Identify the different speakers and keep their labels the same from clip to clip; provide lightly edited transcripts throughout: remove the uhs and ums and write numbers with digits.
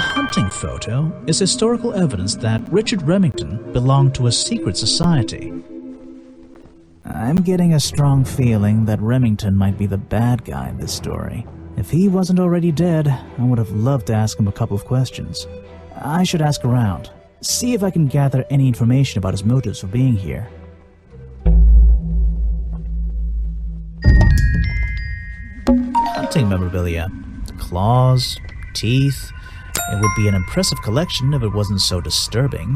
Speaker 1: hunting photo is historical evidence that Richard Remington belonged to a secret society. I'm getting a strong feeling that Remington might be the bad guy in this story. If he wasn't already dead, I would have loved to ask him a couple of questions. I should ask around, see if I can gather any information about his motives for being here. Hunting memorabilia. Claws, teeth. It would be an impressive collection if it wasn't so disturbing.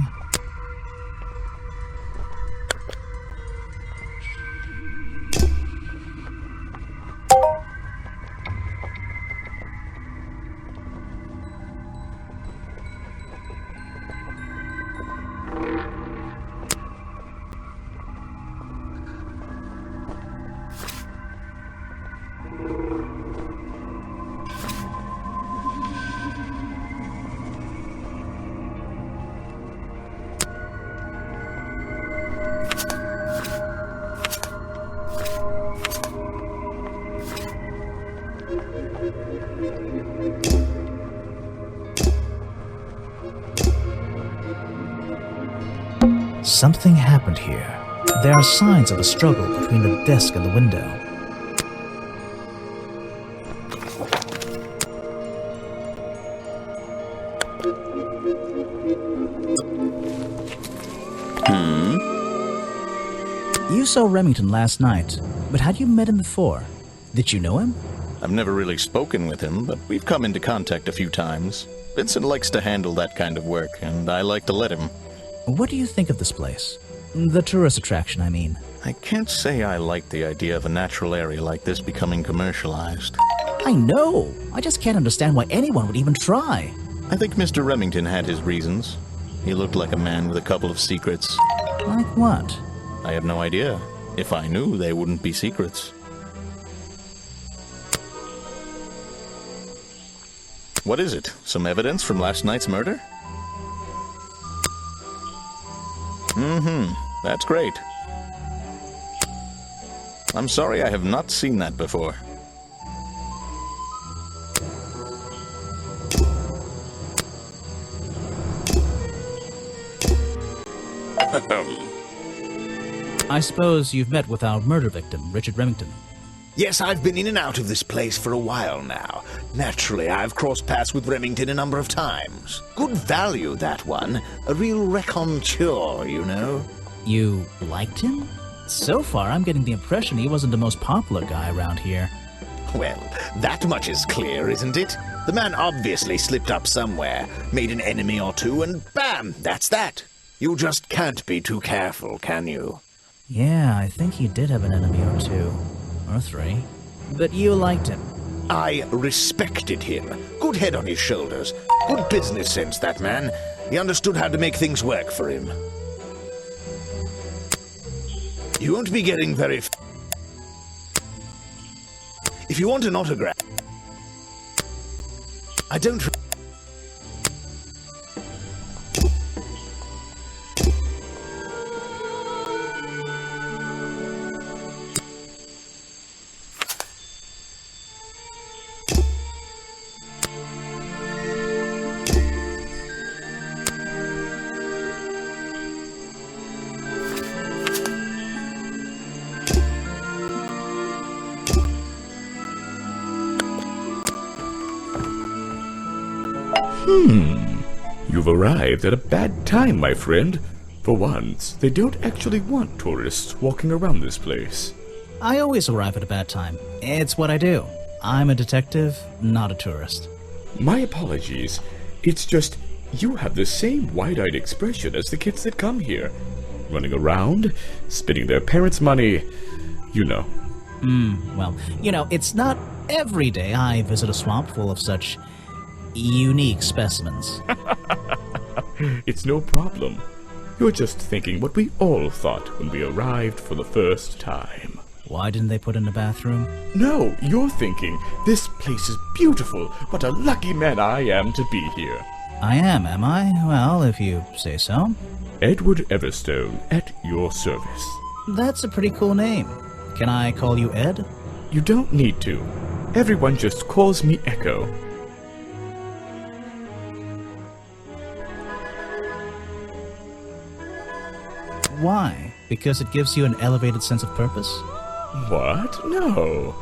Speaker 1: Something happened here. There are signs of a struggle between the desk and the window. You saw Remington last night, but had you met him before? Did you know him?
Speaker 2: I've never really spoken with him, but we've come into contact a few times. Vincent likes to handle that kind of work, and I like to let him.
Speaker 1: What do you think of this place? The tourist attraction, I mean.
Speaker 2: I can't say I like the idea of a natural area like this becoming commercialized.
Speaker 1: I know! I just can't understand why anyone would even try.
Speaker 2: I think Mr. Remington had his reasons. He looked like a man with a couple of secrets.
Speaker 1: Like what?
Speaker 2: I have no idea. If I knew, they wouldn't be secrets. What is it? Some evidence from last night's murder? That's great. I'm sorry I have not seen that before.
Speaker 1: I suppose you've met with our murder victim, Richard Remington.
Speaker 3: Yes, I've been in and out of this place for a while now. Naturally, I've crossed paths with Remington a number of times. Good value, that one. A real raconteur, you know.
Speaker 1: You liked him? So far, I'm getting the impression he wasn't the most popular guy around here.
Speaker 3: Well, that much is clear, isn't it? The man obviously slipped up somewhere, made an enemy or two, and bam, that's that. You just can't be too careful, can you?
Speaker 1: Yeah, I think he did have an enemy or two. Or three. But you liked him.
Speaker 3: I respected him. Good head on his shoulders. Good business sense, that man. He understood how to make things work for him. You won't be getting very... If you want an autograph... I don't...
Speaker 4: You've arrived at a bad time, my friend. For once, they don't actually want tourists walking around this place.
Speaker 1: I always arrive at a bad time. It's what I do. I'm a detective, not a tourist.
Speaker 4: My apologies. It's just, you have the same wide-eyed expression as the kids that come here. Running around, spending their parents' money, you know.
Speaker 1: Well, it's not every day I visit a swamp full of such unique specimens.
Speaker 4: It's no problem. You're just thinking what we all thought when we arrived for the first time.
Speaker 1: Why didn't they put in a bathroom?
Speaker 4: No, you're thinking, this place is beautiful. What a lucky man I am to be here.
Speaker 1: I am I? Well, if you say so.
Speaker 4: Edward Everstone, at your service.
Speaker 1: That's a pretty cool name. Can I call you Ed?
Speaker 4: You don't need to. Everyone just calls me Echo.
Speaker 1: Why? Because it gives you an elevated sense of purpose?
Speaker 4: What? No.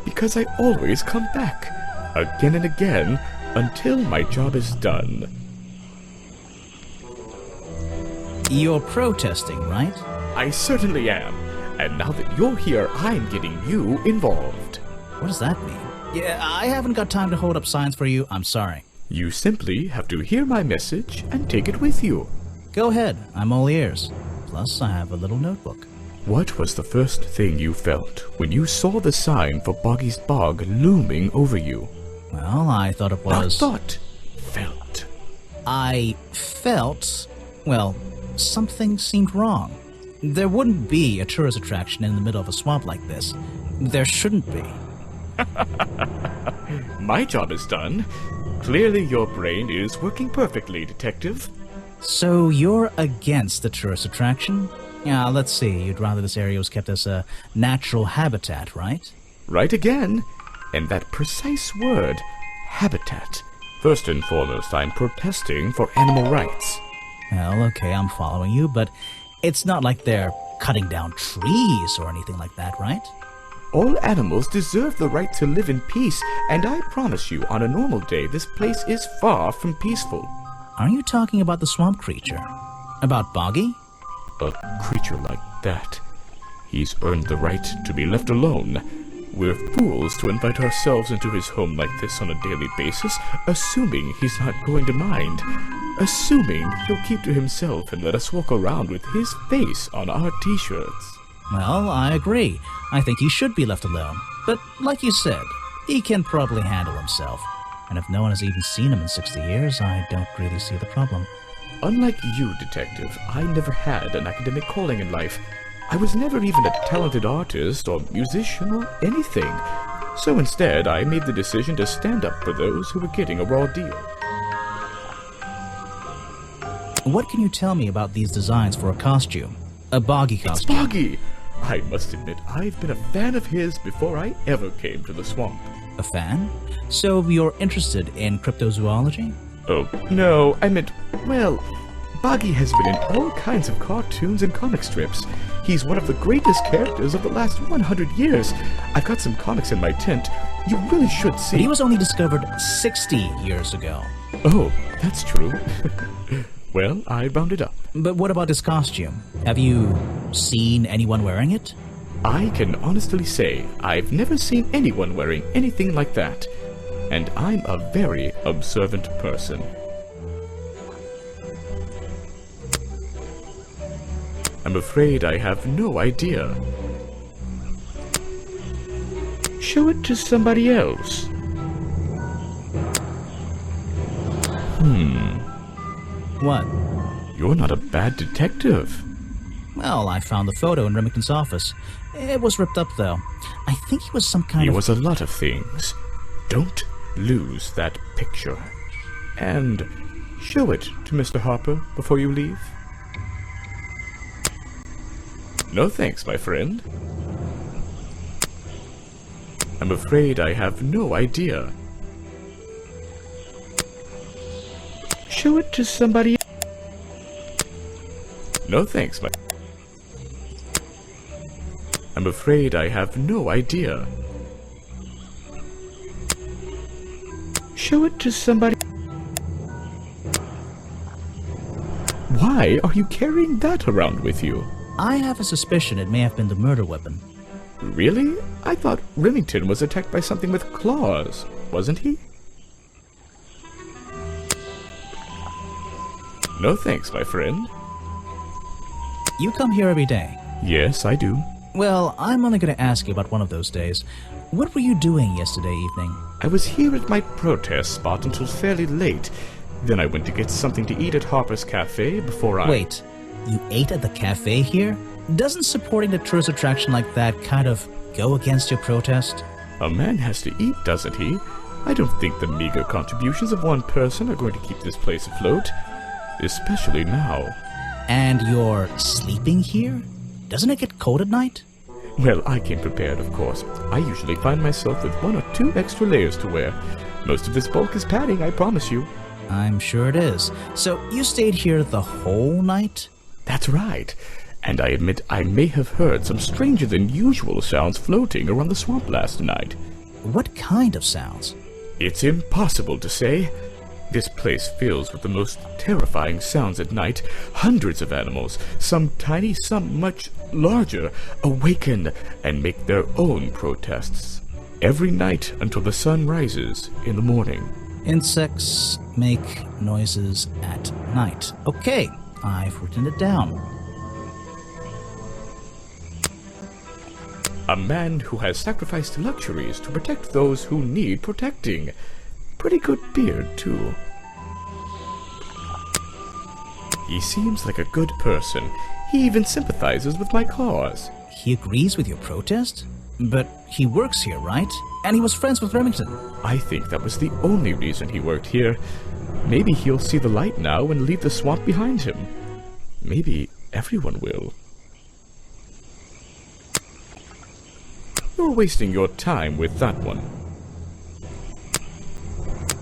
Speaker 4: Because I always come back, again and again, until my job is done.
Speaker 1: You're protesting, right?
Speaker 4: I certainly am. And now that you're here, I'm getting you involved.
Speaker 1: What does that mean? Yeah, I haven't got time to hold up signs for you. I'm sorry.
Speaker 4: You simply have to hear my message and take it with you.
Speaker 1: Go ahead. I'm all ears. Plus, I have a little notebook.
Speaker 4: What was the first thing you felt when you saw the sign for Boggy's Bog looming over you?
Speaker 1: Well, I thought it was...
Speaker 4: Not thought. Felt.
Speaker 1: I felt... Well, something seemed wrong. There wouldn't be a tourist attraction in the middle of a swamp like this. There shouldn't be.
Speaker 4: My job is done. Clearly your brain is working perfectly, Detective.
Speaker 1: So you're against the tourist attraction? Yeah, let's see. You'd rather this area was kept as a natural habitat, right?
Speaker 4: Right again. And that precise word, habitat. First and foremost, I'm protesting for animal rights.
Speaker 1: Well, okay, I'm following you, but it's not like they're cutting down trees or anything like that, right?
Speaker 4: All animals deserve the right to live in peace, and I promise you, on a normal day, this place is far from peaceful.
Speaker 1: Are you talking about the swamp creature? About Boggy?
Speaker 4: A creature like that. He's earned the right to be left alone. We're fools to invite ourselves into his home like this on a daily basis, assuming he's not going to mind. Assuming he'll keep to himself and let us walk around with his face on our t-shirts.
Speaker 1: Well, I agree. I think he should be left alone. But like you said, he can probably handle himself. And if no one has even seen him in 60 years, I don't really see the problem.
Speaker 4: Unlike you, Detective, I never had an academic calling in life. I was never even a talented artist or musician or anything. So instead, I made the decision to stand up for those who were getting a raw deal.
Speaker 1: What can you tell me about these designs for a costume? A Boggy costume.
Speaker 4: It's Boggy! I must admit, I've been a fan of his before I ever came to the swamp.
Speaker 1: A fan? So you're interested in cryptozoology?
Speaker 4: Oh, no, I meant, well, Boggy has been in all kinds of cartoons and comic strips. He's one of the greatest characters of the last 100 years. I've got some comics in my tent. You really should see.
Speaker 1: But he was only discovered 60 years ago.
Speaker 4: Oh, that's true. Well, I rounded up.
Speaker 1: But what about his costume? Have you seen anyone wearing it?
Speaker 4: I can honestly say I've never seen anyone wearing anything like that. And I'm a very observant person. I'm afraid I have no idea. Show it to somebody else.
Speaker 1: What?
Speaker 4: You're not a bad detective.
Speaker 1: Well, I found the photo in Remington's office. It was ripped up, though. I think he was some kind
Speaker 4: He
Speaker 1: of...
Speaker 4: was a lot of things. Don't lose that picture. And show it to Mr. Harper before you leave. No thanks, my friend. I'm afraid I have no idea. Show it to somebody. No thanks, my... I'm afraid I have no idea. Show it to somebody. Why are you carrying that around with you?
Speaker 1: I have a suspicion it may have been the murder weapon.
Speaker 4: Really? I thought Remington was attacked by something with claws, wasn't he? No thanks, my friend.
Speaker 1: You come here every day.
Speaker 4: Yes, I do.
Speaker 1: Well, I'm only going to ask you about one of those days. What were you doing yesterday evening?
Speaker 4: I was here at my protest spot until fairly late. Then I went to get something to eat at Harper's Cafe before I...
Speaker 1: Wait, you ate at the cafe here? Doesn't supporting the tourist attraction like that kind of go against your protest?
Speaker 4: A man has to eat, doesn't he? I don't think the meager contributions of one person are going to keep this place afloat. Especially now.
Speaker 1: And you're sleeping here? Doesn't it get cold at night?
Speaker 4: Well, I came prepared, of course. I usually find myself with 1 or 2 extra layers to wear. Most of this bulk is padding, I promise you.
Speaker 1: I'm sure it is. So you stayed here the whole night?
Speaker 4: That's right. And I admit I may have heard some stranger than usual sounds floating around the swamp last night.
Speaker 1: What kind of sounds?
Speaker 4: It's impossible to say. This place fills with the most terrifying sounds at night. Hundreds of animals, some tiny, some much larger, awaken and make their own protests. Every night until the sun rises in the morning.
Speaker 1: Insects make noises at night. Okay, I've written it down.
Speaker 4: A man who has sacrificed luxuries to protect those who need protecting. Pretty good beard, too. He seems like a good person. He even sympathizes with my cause.
Speaker 1: He agrees with your protest? But he works here, right? And he was friends with Remington.
Speaker 4: I think that was the only reason he worked here. Maybe he'll see the light now and leave the swamp behind him. Maybe everyone will. You're wasting your time with that one.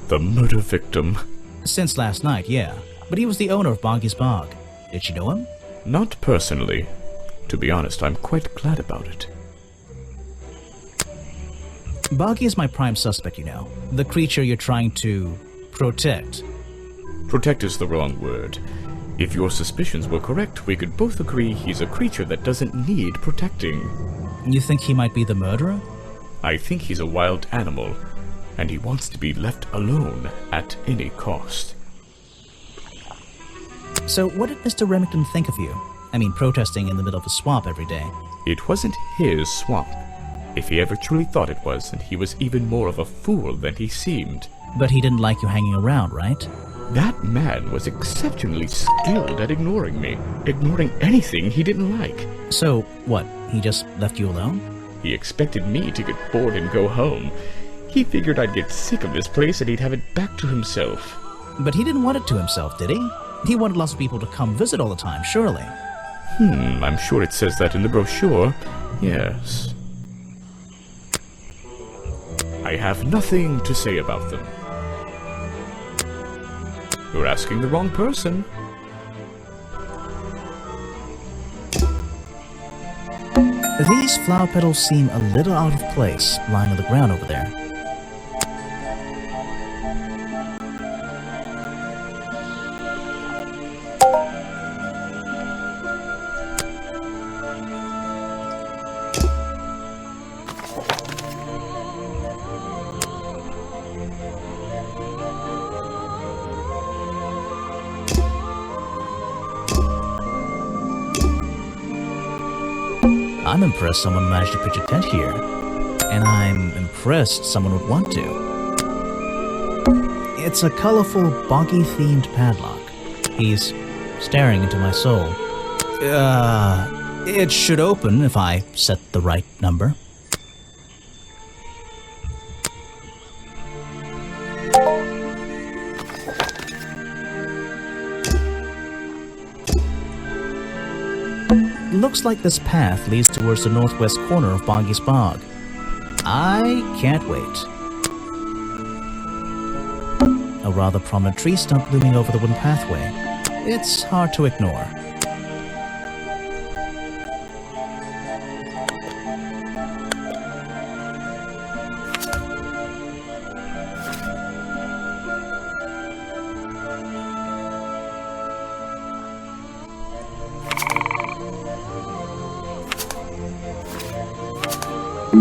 Speaker 4: The murder victim.
Speaker 1: Since last night, yeah. But he was the owner of Boggy's Bog. Did you know him?
Speaker 4: Not personally. To be honest, I'm quite glad about it.
Speaker 1: Boggy is my prime suspect, you know. The creature you're trying to protect.
Speaker 4: Protect is the wrong word. If your suspicions were correct, we could both agree he's a creature that doesn't need protecting.
Speaker 1: You think he might be the murderer?
Speaker 4: I think he's a wild animal, and he wants to be left alone at any cost.
Speaker 1: So what did Mr. Remington think of you? I mean, protesting in the middle of a swamp every day.
Speaker 4: It wasn't his swamp. If he ever truly thought it was, then he was even more of a fool than he seemed.
Speaker 1: But he didn't like you hanging around, right?
Speaker 4: That man was exceptionally skilled at ignoring me, ignoring anything he didn't like.
Speaker 1: So, what, he just left you alone?
Speaker 4: He expected me to get bored and go home. He figured I'd get sick of this place and he'd have it back to himself.
Speaker 1: But he didn't want it to himself, did he? He wanted lots of people to come visit all the time, surely.
Speaker 4: I'm sure it says that in the brochure. Yes. I have nothing to say about them. You're asking the wrong person.
Speaker 1: These flower petals seem a little out of place, lying on the ground over there. I'm impressed someone managed to pitch a tent here. And I'm impressed someone would want to. It's a colorful, boggy-themed padlock. He's staring into my soul. It should open if I set the right number. Looks like this path leads towards the northwest corner of Boggy's Bog. I can't wait. A rather prominent tree stump looming over the wooden pathway. It's hard to ignore.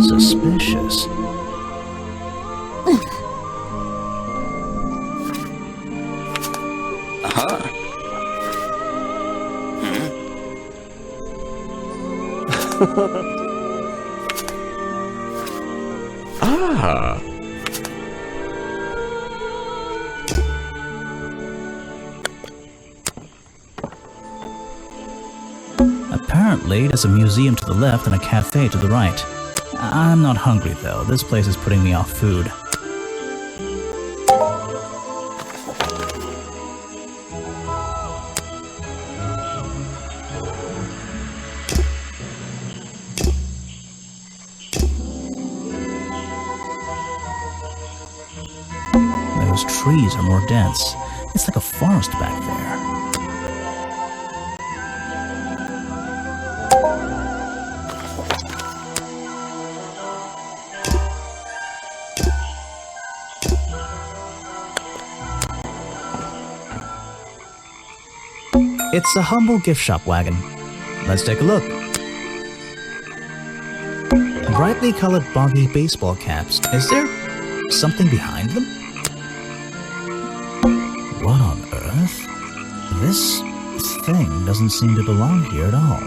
Speaker 1: Suspicious.
Speaker 4: Ah!
Speaker 1: Apparently, there's a museum to the left and a cafe to the right. I'm not hungry, though. This place is putting me off food. Those trees are more dense. It's like a forest back there. It's a humble gift shop wagon. Let's take a look. Brightly colored boggy baseball caps. Is there something behind them? What on earth? This thing doesn't seem to belong here at all.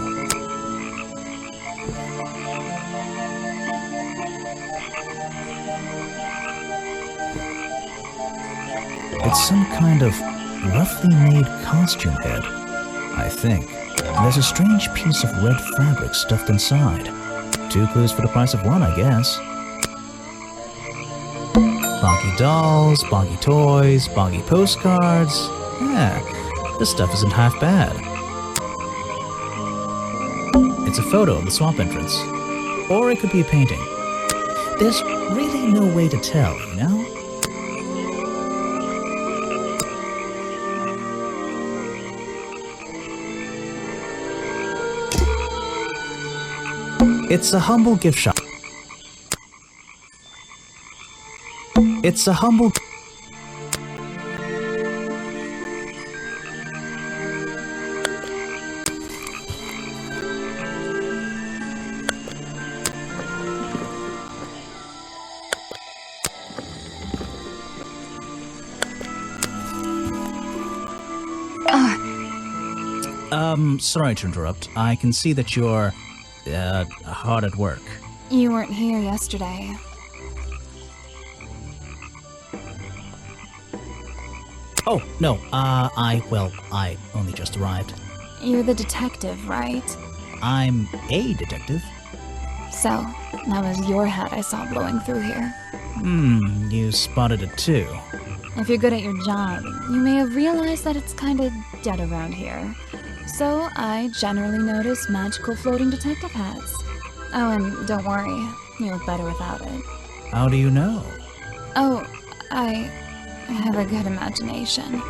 Speaker 1: It's some kind of roughly made costume head, I think. There's a strange piece of red fabric stuffed inside. 2 clues for the price of 1, I guess. Boggy dolls, boggy toys, boggy postcards. Yeah, this stuff isn't half bad. It's a photo of the swamp entrance. Or it could be a painting. There's really no way to tell, you know? It's a humble gift shop. It's a humble... Sorry to interrupt. I can see that you're, hard at work.
Speaker 5: You weren't here yesterday.
Speaker 1: Oh, no, I only just arrived.
Speaker 5: You're the detective, right?
Speaker 1: I'm a detective.
Speaker 5: So, that was your hat I saw blowing through here.
Speaker 1: You spotted it too.
Speaker 5: If you're good at your job, you may have realized that it's kinda dead around here. So, I generally notice magical floating detective hats. Oh, and don't worry, you look better without it.
Speaker 1: How do you know?
Speaker 5: Oh, I have a good imagination.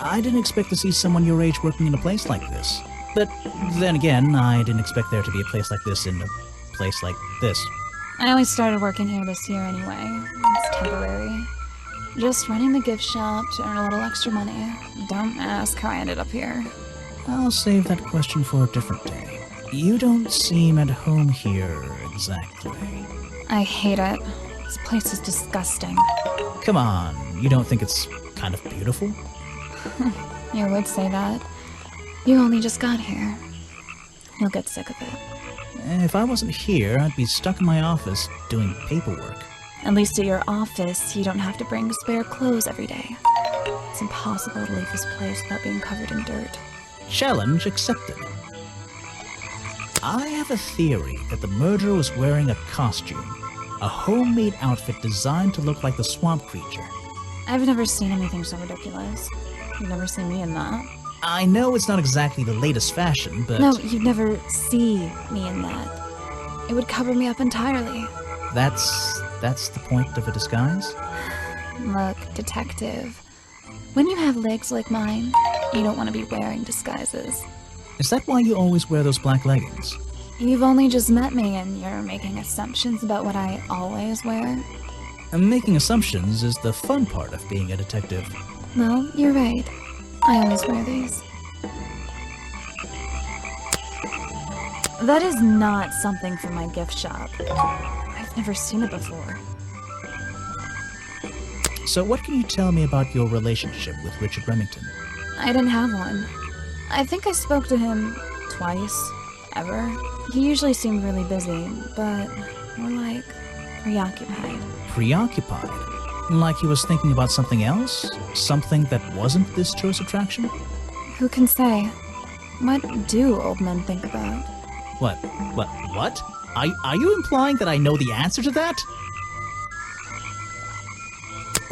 Speaker 1: I didn't expect to see someone your age working in a place like this. But then again, I didn't expect there to be a place like this in a place like this.
Speaker 5: I only started working here this year anyway. It's temporary. Just running the gift shop to earn a little extra money. Don't ask how I ended up here.
Speaker 1: I'll save that question for a different day. You don't seem at home here, exactly.
Speaker 5: I hate it. This place is disgusting.
Speaker 1: Come on, you don't think it's kind of beautiful?
Speaker 5: You would say that. You only just got here. You'll get sick of it.
Speaker 1: If I wasn't here, I'd be stuck in my office doing paperwork.
Speaker 5: At least at your office, you don't have to bring spare clothes every day. It's impossible to leave this place without being covered in dirt.
Speaker 1: Challenge accepted. I have a theory that the murderer was wearing a costume. A homemade outfit designed to look like the swamp creature.
Speaker 5: I've never seen anything so ridiculous. You've never seen me in that.
Speaker 1: I know it's not exactly the latest fashion, but...
Speaker 5: No, you'd never see me in that. It would cover me up entirely.
Speaker 1: That's the point of a disguise?
Speaker 5: Look, detective. When you have legs like mine, you don't want to be wearing disguises.
Speaker 1: Is that why you always wear those black leggings?
Speaker 5: You've only just met me and you're making assumptions about what I always wear.
Speaker 1: And making assumptions is the fun part of being a detective.
Speaker 5: Well, you're right. I always wear these. That is not something from my gift shop. I've never seen it before.
Speaker 1: So what can you tell me about your relationship with Richard Remington?
Speaker 5: I didn't have one. I think I spoke to him twice, ever. He usually seemed really busy, but more like preoccupied.
Speaker 1: Preoccupied? Like he was thinking about something else? Something that wasn't this tourist attraction?
Speaker 5: Who can say? What do old men think about?
Speaker 1: What? Are you implying that I know the answer to that?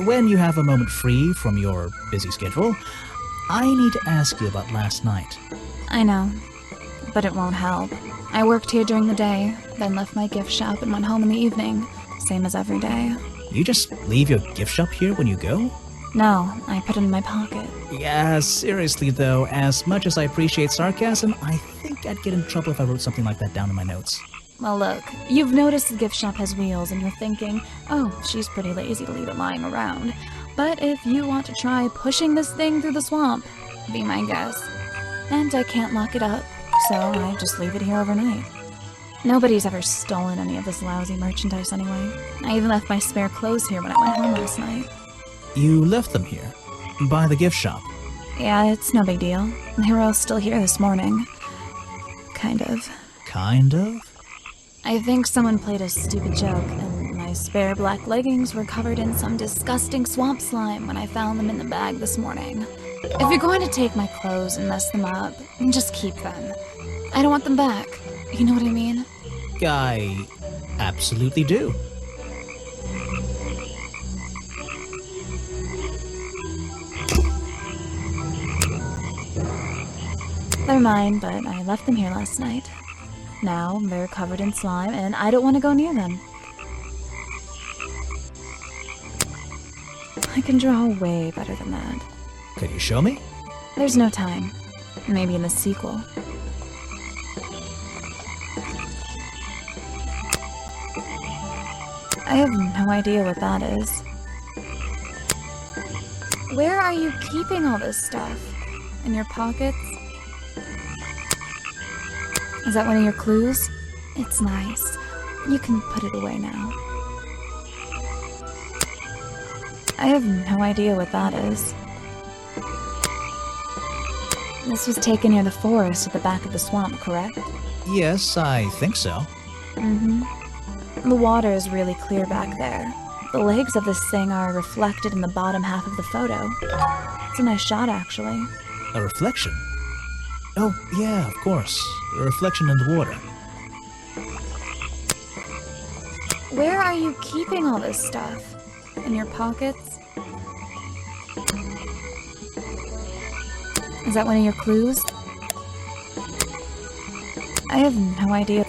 Speaker 1: When you have a moment free from your busy schedule, I need to ask you about last night.
Speaker 5: I know, but it won't help. I worked here during the day, then left my gift shop and went home in the evening, same as every day.
Speaker 1: You just leave your gift shop here when you go?
Speaker 5: No, I put it in my pocket.
Speaker 1: Yeah, seriously though, as much as I appreciate sarcasm, I think I'd get in trouble if I wrote something like that down in my notes.
Speaker 5: Well, look, you've noticed the gift shop has wheels and you're thinking, oh, she's pretty lazy to leave it lying around. But if you want to try pushing this thing through the swamp, be my guest. And I can't lock it up, so I just leave it here overnight. Nobody's ever stolen any of this lousy merchandise anyway. I even left my spare clothes here when I went home last night.
Speaker 1: You left them here? By the gift shop?
Speaker 5: Yeah, it's no big deal. They were all still here this morning. Kind of.
Speaker 1: Kind of?
Speaker 5: I think someone played a stupid joke, and my spare black leggings were covered in some disgusting swamp slime when I found them in the bag this morning. If you're going to take my clothes and mess them up, just keep them. I don't want them back. You know what I mean?
Speaker 1: I absolutely do.
Speaker 5: They're mine, but I left them here last night. Now they're covered in slime, and I don't want to go near them. I can draw way better than that.
Speaker 1: Could you show me?
Speaker 5: There's no time. Maybe in the sequel. I have no idea what that is. Where are you keeping all this stuff? In your pockets? Is that one of your clues? It's nice. You can put it away now. I have no idea what that is. This was taken near the forest at the back of the swamp, correct?
Speaker 1: Yes, I think so.
Speaker 5: Mm-hmm. The water is really clear back there. The legs of this thing are reflected in the bottom half of the photo. It's a nice shot, actually.
Speaker 1: A reflection? Oh, yeah, of course. A reflection in the water.
Speaker 5: Where are you keeping all this stuff? In your pockets? Is that one of your clues? I have no idea.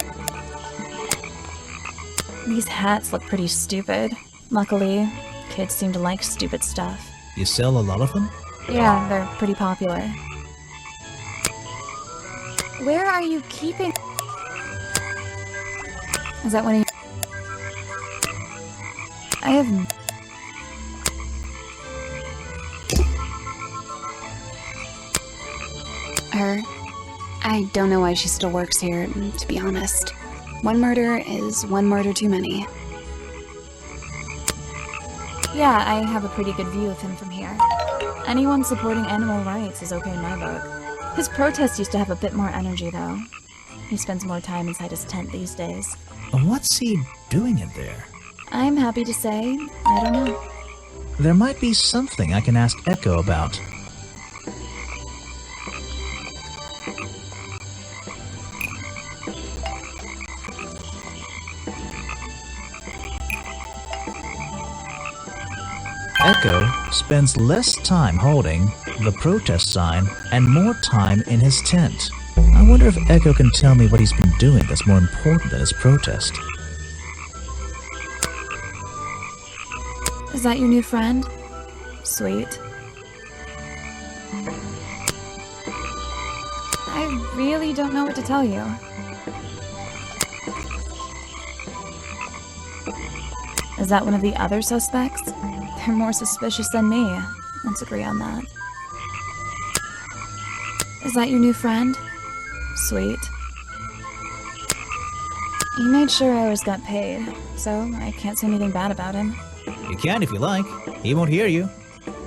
Speaker 5: These hats look pretty stupid. Luckily, kids seem to like stupid stuff.
Speaker 1: You sell a lot of them?
Speaker 5: Yeah, they're pretty popular. Where are you keeping... Is that one of you... I have...
Speaker 6: Her. I don't know why she still works here, to be honest. One murder is one murder too many.
Speaker 5: Yeah, I have a pretty good view of him from here. Anyone supporting animal rights is okay in my book. His protest used to have a bit more energy, though. He spends more time inside his tent these days.
Speaker 1: What's he doing in there?
Speaker 5: I'm happy to say, I don't know.
Speaker 1: There might be something I can ask Echo about. Echo spends less time holding the protest sign and more time in his tent. I wonder if Echo can tell me what he's been doing that's more important than his protest.
Speaker 5: Is that your new friend? Sweet. I really don't know what to tell you. Is that one of the other suspects? They're more suspicious than me. Let's agree on that. Is that your new friend? Sweet. He made sure I always got paid, so I can't say anything bad about him.
Speaker 1: You can if you like. He won't hear you.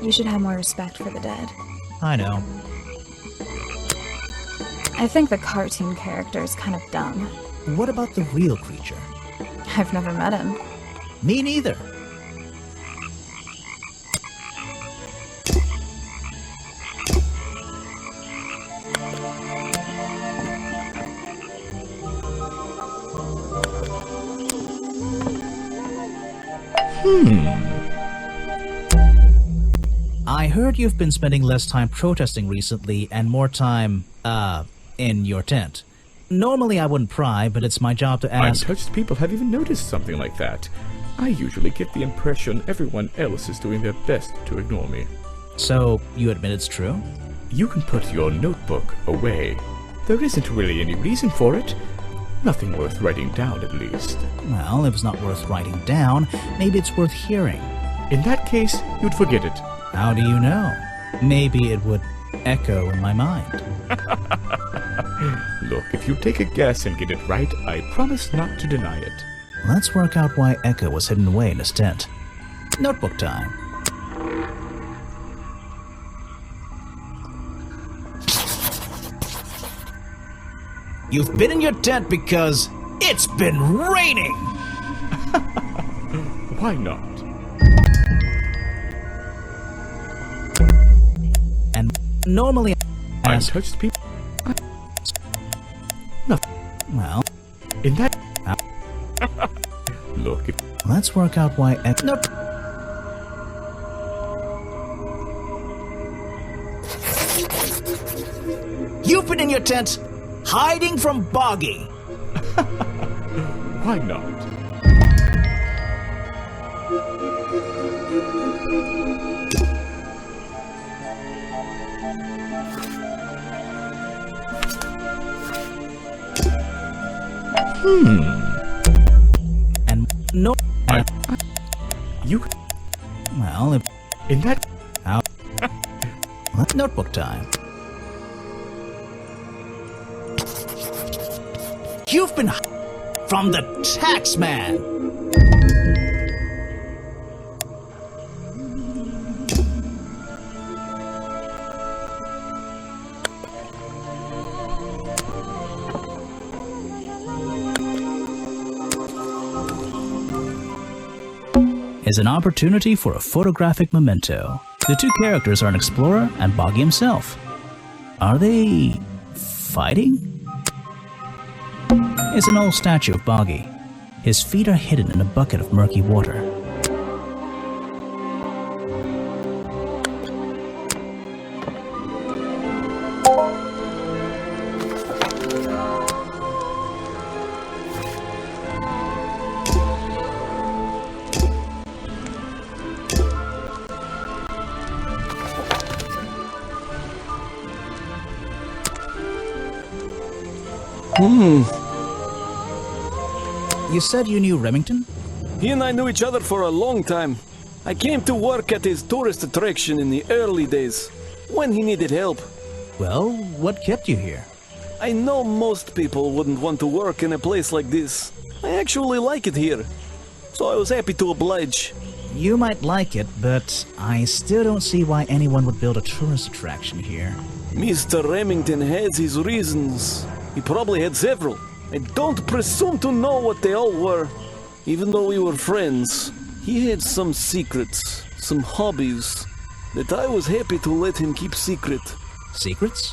Speaker 5: You should have more respect for the dead.
Speaker 1: I know.
Speaker 5: I think the cartoon character is kind of dumb.
Speaker 1: What about the real creature?
Speaker 5: I've never met him.
Speaker 1: Me neither. I heard you've been spending less time protesting recently and more time, in your tent. Normally I wouldn't pry, but it's my job to ask...
Speaker 4: Untouched people have even noticed something like that. I usually get the impression everyone else is doing their best to ignore me.
Speaker 1: So, you admit it's true?
Speaker 4: You can put your notebook away. There isn't really any reason for it. Nothing worth writing down, at least.
Speaker 1: Well, if it's not worth writing down, maybe it's worth hearing.
Speaker 4: In that case, you'd forget it.
Speaker 1: How do you know? Maybe it would echo in my mind.
Speaker 4: Look, if you take a guess and get it right, I promise not to deny it.
Speaker 1: Let's work out why Echo was hidden away in his tent. Notebook time. You've been in your tent because it's been raining!
Speaker 4: Why not?
Speaker 1: And normally I ask,
Speaker 4: Untouched people? Nothing.
Speaker 1: well,
Speaker 4: In that... Look, if...
Speaker 1: let's work out why Echo... Nope. You've been in your tent, hiding from Boggy.
Speaker 4: Why not?
Speaker 1: And no...
Speaker 4: You...
Speaker 1: well, if...
Speaker 4: In that...
Speaker 1: Out. Notebook time. You've been from the tax man. Is an opportunity for a photographic memento. The two characters are an explorer and Boggy himself. Are they fighting? It's an old statue of Boggy. His feet are hidden in a bucket of murky water. You said you knew Remington?
Speaker 7: He and I knew each other for a long time. I came to work at his tourist attraction in the early days, when he needed help.
Speaker 1: Well, what kept you here?
Speaker 7: I know most people wouldn't want to work in a place like this. I actually like it here, so I was happy to oblige.
Speaker 1: You might like it, but I still don't see why anyone would build a tourist attraction here.
Speaker 7: Mr. Remington has his reasons. He probably had several. I don't presume to know what they all were. Even though we were friends, he had some secrets, some hobbies, that I was happy to let him keep secret.
Speaker 1: Secrets?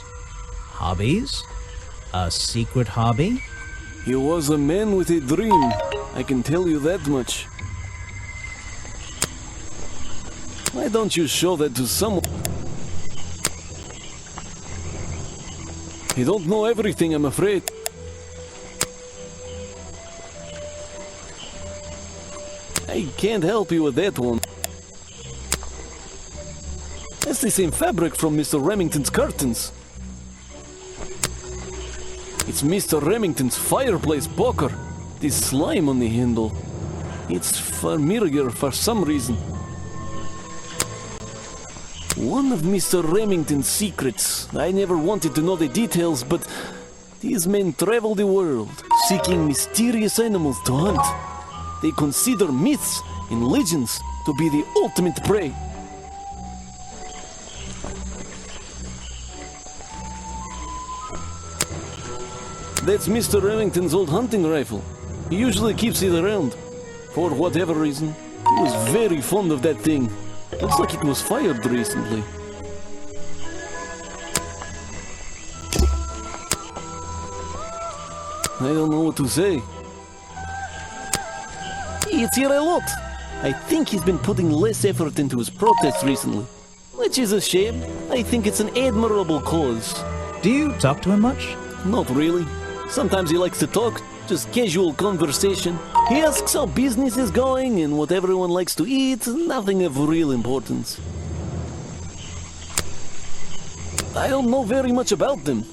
Speaker 1: Hobbies? A secret hobby?
Speaker 7: He was a man with a dream, I can tell you that much. Why don't you show that to someone? You don't know everything, I'm afraid. I can't help you with that one. That's the same fabric from Mr. Remington's curtains. It's Mr. Remington's fireplace poker. This slime on the handle. It's familiar for some reason. One of Mr. Remington's secrets. I never wanted to know the details, but these men travel the world, seeking mysterious animals to hunt. They consider myths and legends to be the ultimate prey. That's Mr. Remington's old hunting rifle. He usually keeps it around. For whatever reason, he was very fond of that thing. Looks like it was fired recently. I don't know what to say. It's here a lot. I think he's been putting less effort into his protests recently. Which is a shame. I think it's an admirable cause.
Speaker 1: Do you talk to him much?
Speaker 7: Not really. Sometimes he likes to talk, just casual conversation. He asks how business is going and what everyone likes to eat, nothing of real importance. I don't know very much about them.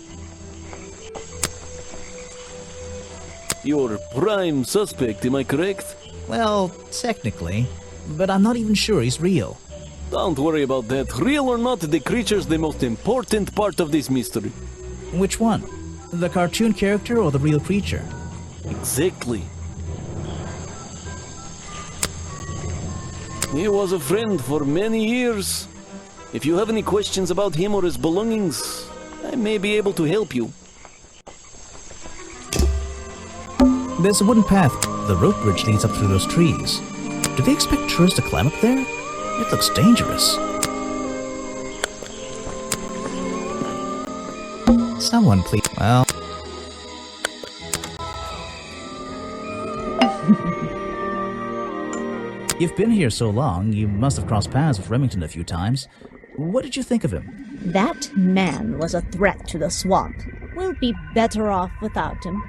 Speaker 7: You're prime suspect, am I correct?
Speaker 1: Well, technically, but I'm not even sure he's real.
Speaker 7: Don't worry about that. Real or not, the creature's the most important part of this mystery.
Speaker 1: Which one? The cartoon character or the real creature?
Speaker 7: Exactly. He was a friend for many years. If you have any questions about him or his belongings, I may be able to help you.
Speaker 1: There's a wooden path. The rope bridge leads up through those trees. Do they expect tourists to climb up there? It looks dangerous. Someone please... Well... You've been here so long, you must have crossed paths with Remington a few times. What did you think of him?
Speaker 8: That man was a threat to the swamp. We'll be better off without him.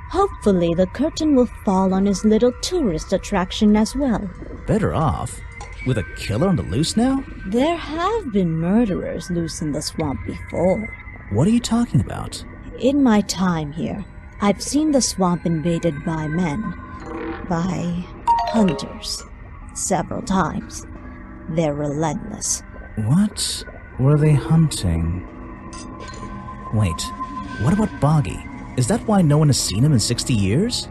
Speaker 8: Hopefully the curtain will fall on his little tourist attraction as well.
Speaker 1: Better off? With a killer on the loose now?
Speaker 8: There have been murderers loose in the swamp before.
Speaker 1: What are you talking about?
Speaker 8: In my time here, I've seen the swamp invaded by men. By hunters. Several times. They're relentless.
Speaker 1: What were they hunting? Wait, what about Boggy? Is that why no one has seen him in 60 years?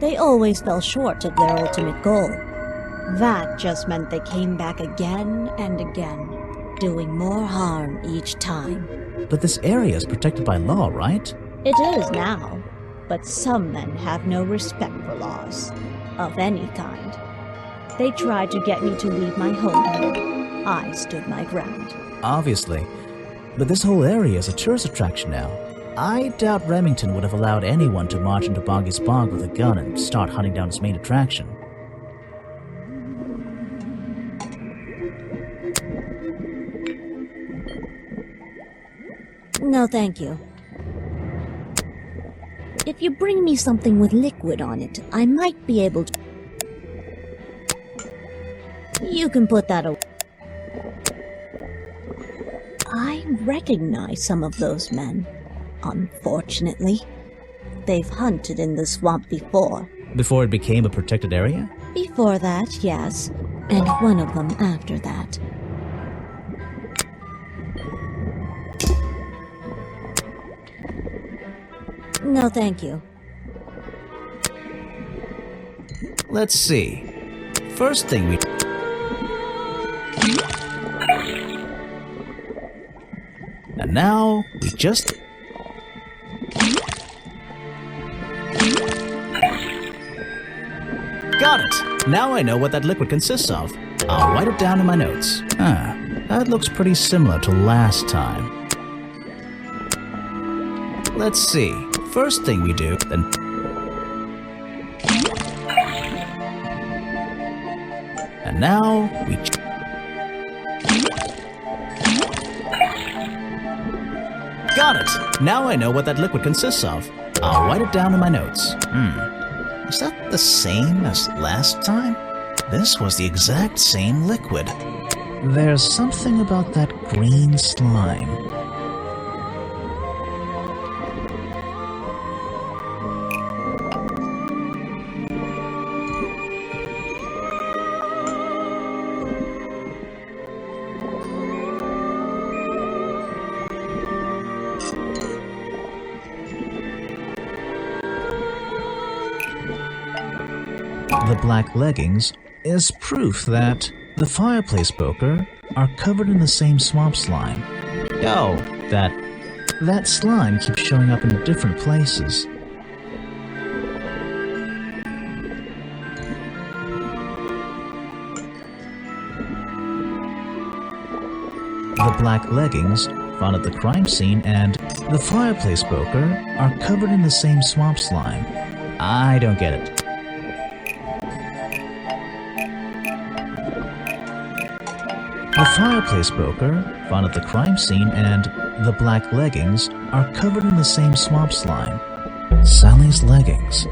Speaker 8: They always fell short of their ultimate goal. That just meant they came back again and again, doing more harm each time.
Speaker 1: But this area is protected by law, right?
Speaker 8: It is now, but some men have no respect for laws, of any kind. They tried to get me to leave my home here. I stood my ground.
Speaker 1: Obviously. But this whole area is a tourist attraction now. I doubt Remington would have allowed anyone to march into Boggy's Bog with a gun and start hunting down its main attraction.
Speaker 8: No, thank you. If you bring me something with liquid on it, I might be able to... You can put that away. I recognize some of those men. Unfortunately, they've hunted in the swamp before.
Speaker 1: Before it became a protected area?
Speaker 8: Before that, yes. And one of them after that. No, thank you.
Speaker 1: Let's see. First thing we... And now, we just... Got it! Now I know what that liquid consists of. I'll write it down in my notes. That looks pretty similar to last time. Let's see. First thing we do, then... And now, we... Got it! Now I know what that liquid consists of. I'll write it down in my notes. Is that the same as last time? This was the exact same liquid. There's something about that green slime. The black leggings is proof that the fireplace poker are covered in the same swamp slime. Yo, that slime keeps showing up in different places. The black leggings found at the crime scene and the fireplace poker are covered in the same swamp slime. I don't get it. The fireplace poker found at the crime scene and the black leggings are covered in the same swamp slime. Sally's leggings.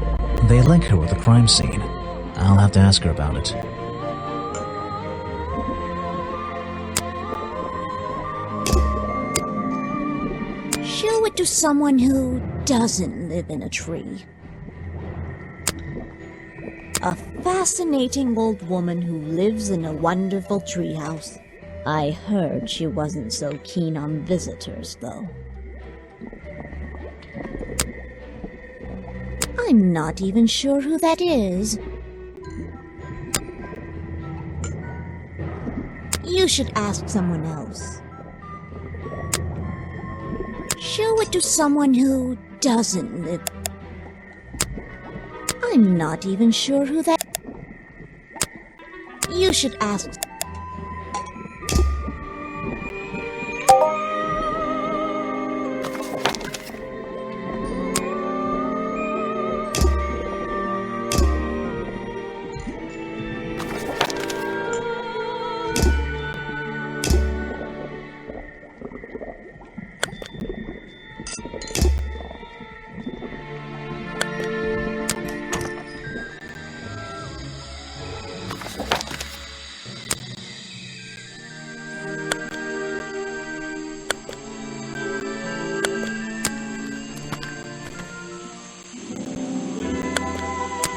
Speaker 1: They link her with the crime scene. I'll have to ask her about it.
Speaker 8: Show it to someone who doesn't live in a tree. fascinating old woman who lives in a wonderful treehouse. I heard she wasn't so keen on visitors, though. I'm not even sure who that is. You should ask someone else. Show it to someone who doesn't live. I'm not even sure who that. You should ask.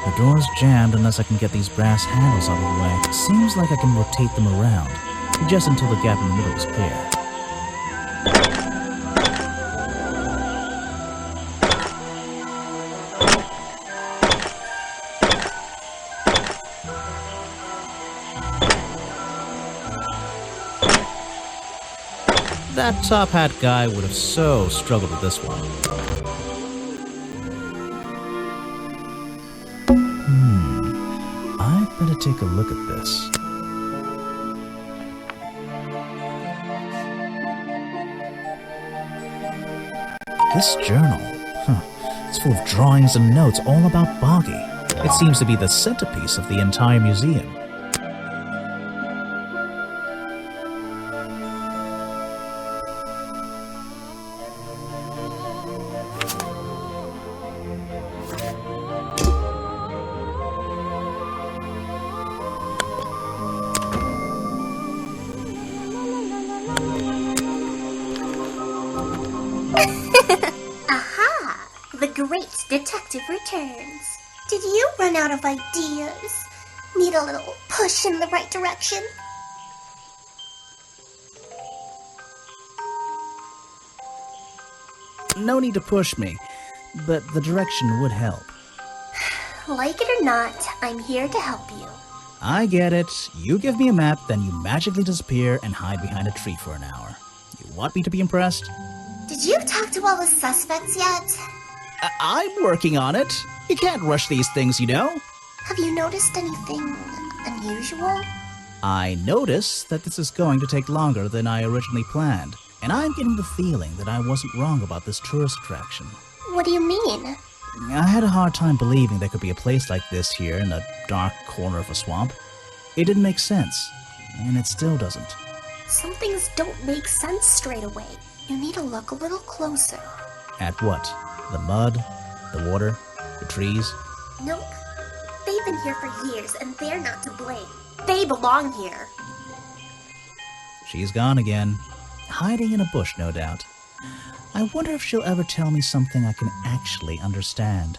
Speaker 1: The door's jammed unless I can get these brass handles out of the way. Seems like I can rotate them around, just until the gap in the middle is clear. That top hat guy would have so struggled with this one. I'd better take a look at this. This journal, it's full of drawings and notes all about Boggy. It seems to be the centerpiece of the entire museum.
Speaker 9: Aha! The great detective returns. Did you run out of ideas? Need a little push in the right direction?
Speaker 1: No need to push me, but the direction would help.
Speaker 9: Like it or not, I'm here to help you.
Speaker 1: I get it. You give me a map, then you magically disappear and hide behind a tree for an hour. You want me to be impressed?
Speaker 9: Did you talk to all the suspects yet?
Speaker 1: I'm working on it. You can't rush these things, you know.
Speaker 9: Have you noticed anything unusual?
Speaker 1: I notice that this is going to take longer than I originally planned, and I'm getting the feeling that I wasn't wrong about this tourist attraction.
Speaker 9: What do you mean?
Speaker 1: I had a hard time believing there could be a place like this here in a dark corner of a swamp. It didn't make sense, and it still doesn't.
Speaker 9: Some things don't make sense straight away. You need to look a little closer.
Speaker 1: At what? The mud? The water? The trees?
Speaker 9: Nope. They've been here for years, and they're not to blame. They belong here.
Speaker 1: She's gone again. Hiding in a bush, no doubt. I wonder if she'll ever tell me something I can actually understand.